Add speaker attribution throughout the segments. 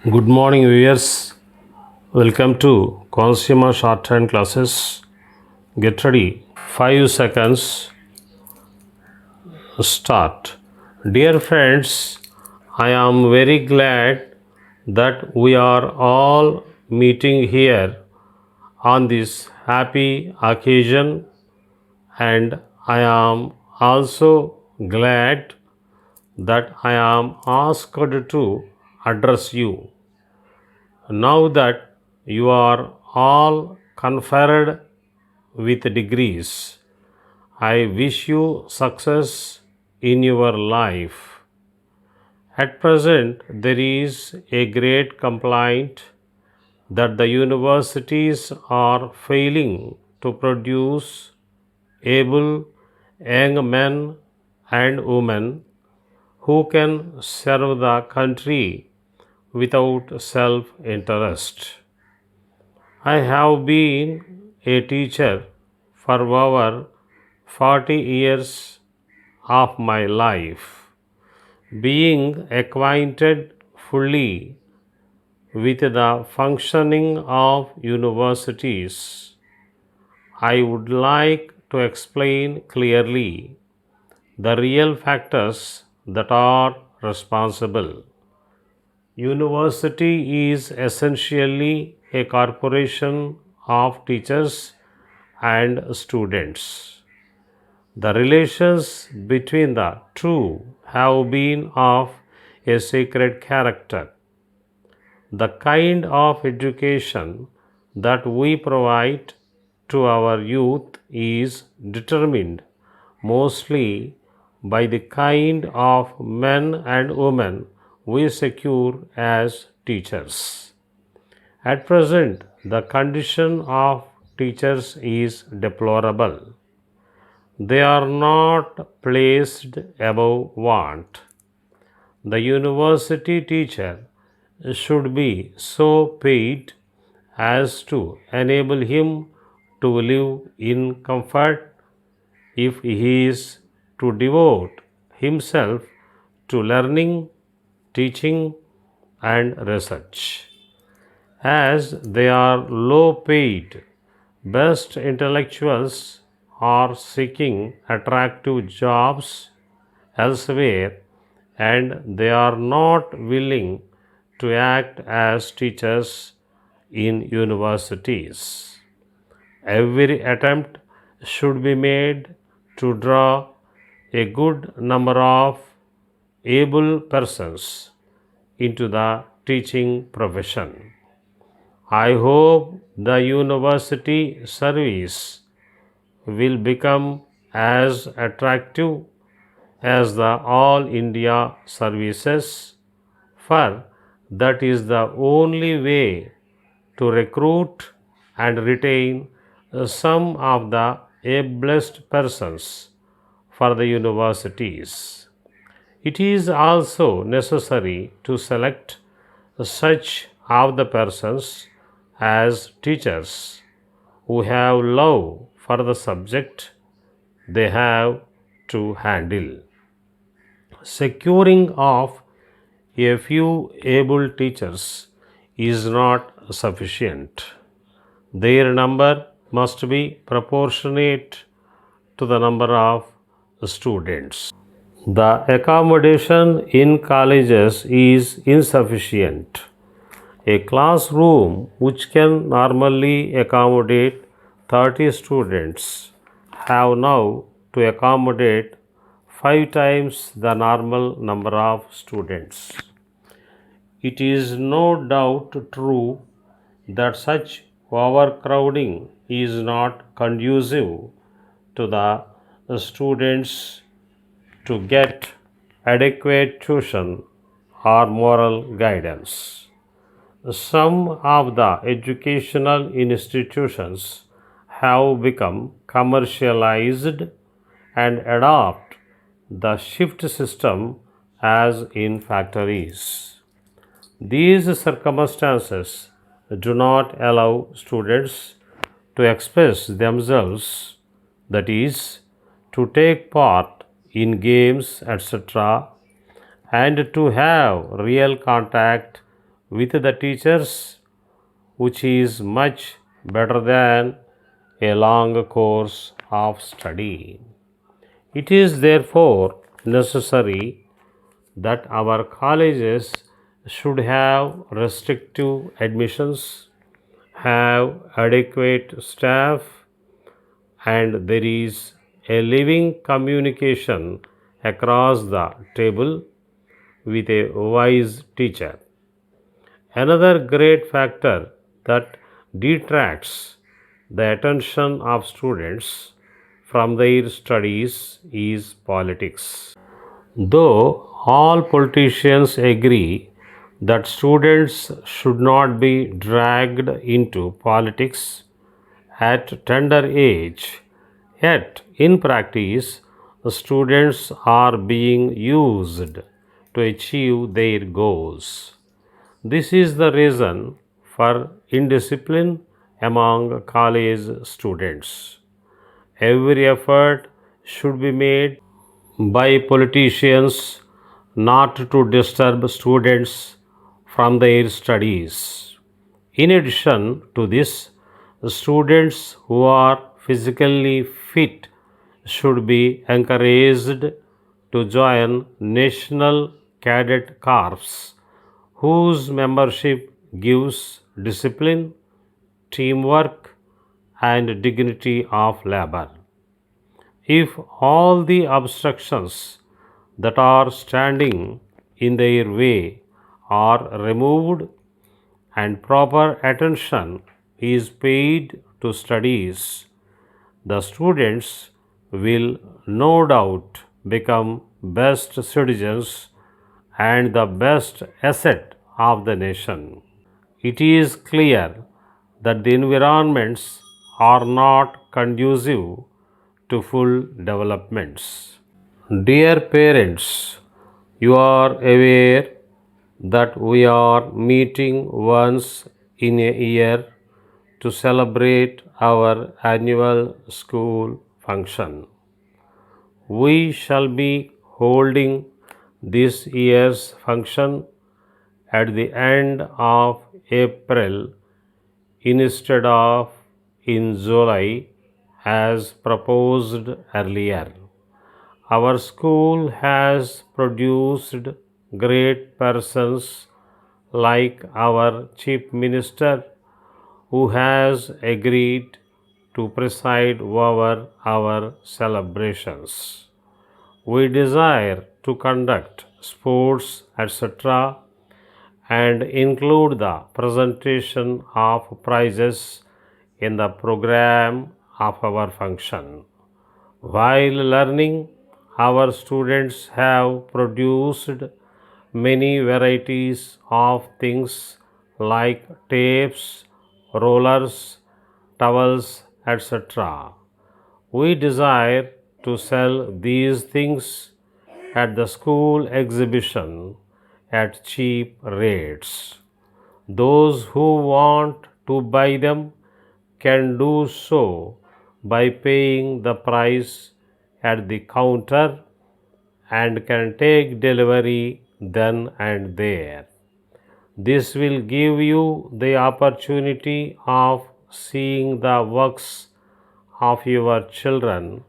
Speaker 1: Good morning, viewers. Welcome to Consumer Shorthand classes. Get ready. 5 seconds. Start. Dear friends, I am very glad that we are all meeting here on this happy occasion, and I am also glad that I am asked to address you. Now that you are all conferred with degrees, I wish you success in your life. At present, there is a great complaint that the universities are failing to produce able young men and women who can serve the country without self interest. I have been a teacher for over 40 years of my life, being acquainted fully with the functioning of universities. I would like to explain clearly the real factors that are responsible. University is essentially a corporation of teachers and students. The relations between the two have been of a sacred character. The kind of education that we provide to our youth is determined mostly by the kind of men and women we secure as teachers. At present, the condition of teachers is deplorable. They are not placed above want. The university teacher should be so paid as to enable him to live in comfort if he is to devote himself to learning, teaching, and research. As they are low paid, best intellectuals are seeking attractive jobs elsewhere and they are not willing to act as teachers in universities. Every attempt should be made to draw a good number of able persons into the teaching profession. I hope the university service will become as attractive as the All India services, for that is the only way to recruit and retain some of the ablest persons for the universities. It is also necessary to select such of the persons as teachers who have love for the subject they have to handle. Securing of a few able teachers is not sufficient. Their number must be proportionate to the number of students. The accommodation in colleges is insufficient. A classroom which can normally accommodate 30 students have now to accommodate 5 times the normal number of students. It is no doubt true that such overcrowding is not conducive to the students to get adequate tuition or moral guidance. Some of the educational institutions have become commercialized and adopt the shift system as in factories. These circumstances do not allow students to express themselves, that is, to take part in games, etc., and to have real contact with the teachers, which is much better than a long course of study. It is therefore necessary that our colleges should have restrictive admissions, have adequate staff, and there is a living communication across the table with a wise teacher. Another great factor that detracts the attention of students from their studies is politics. Though all politicians agree that students should not be dragged into politics at tender age, yet in practice, students are being used to achieve their goals. This is the reason for indiscipline among college students. Every effort should be made by politicians not to disturb students from their studies. In addition to this, students who are physically fit should be encouraged to join National Cadet Corps, whose membership gives discipline, teamwork, and dignity of labor. If all the obstructions that are standing in their way are removed and proper attention is paid to studies, the students will no doubt become best citizens and the best asset of the nation. It is clear that the environments are not conducive to full developments. Dear parents, you are aware that we are meeting once in a year to celebrate our annual school function. We shall be holding this year's function at the end of April instead of in July as proposed earlier. Our school has produced great persons like our Chief Minister, who has agreed to preside over our celebrations. We desire to conduct sports, etc., and include the presentation of prizes in the program of our function. While learning, our students have produced many varieties of things like tapes, rollers, towels, etc. We desire to sell these things at the school exhibition at cheap rates. Those who want to buy them can do so by paying the price at the counter and can take delivery then and there. This will give you the opportunity of seeing the works of your children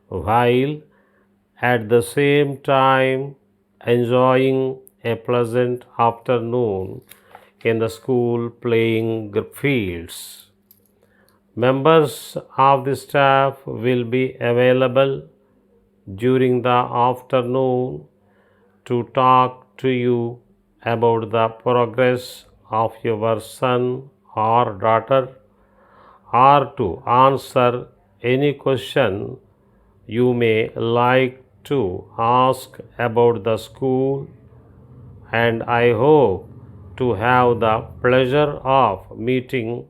Speaker 1: while at the same time enjoying a pleasant afternoon in the school playing fields. Members of the staff will be available during the afternoon to talk to you about the progress of your son or daughter or to answer any question you may like to ask about the school, and I hope to have the pleasure of meeting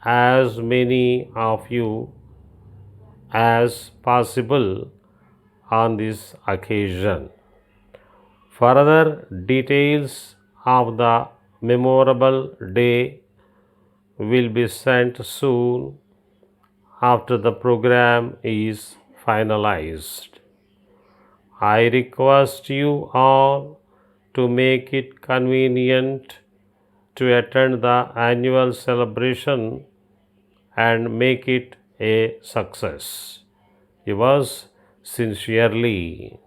Speaker 1: as many of you as possible on this occasion. Further details of the memorable day will be sent soon after the program is finalized. I request you all to make it convenient to attend the annual celebration and make it a success. Yours sincerely.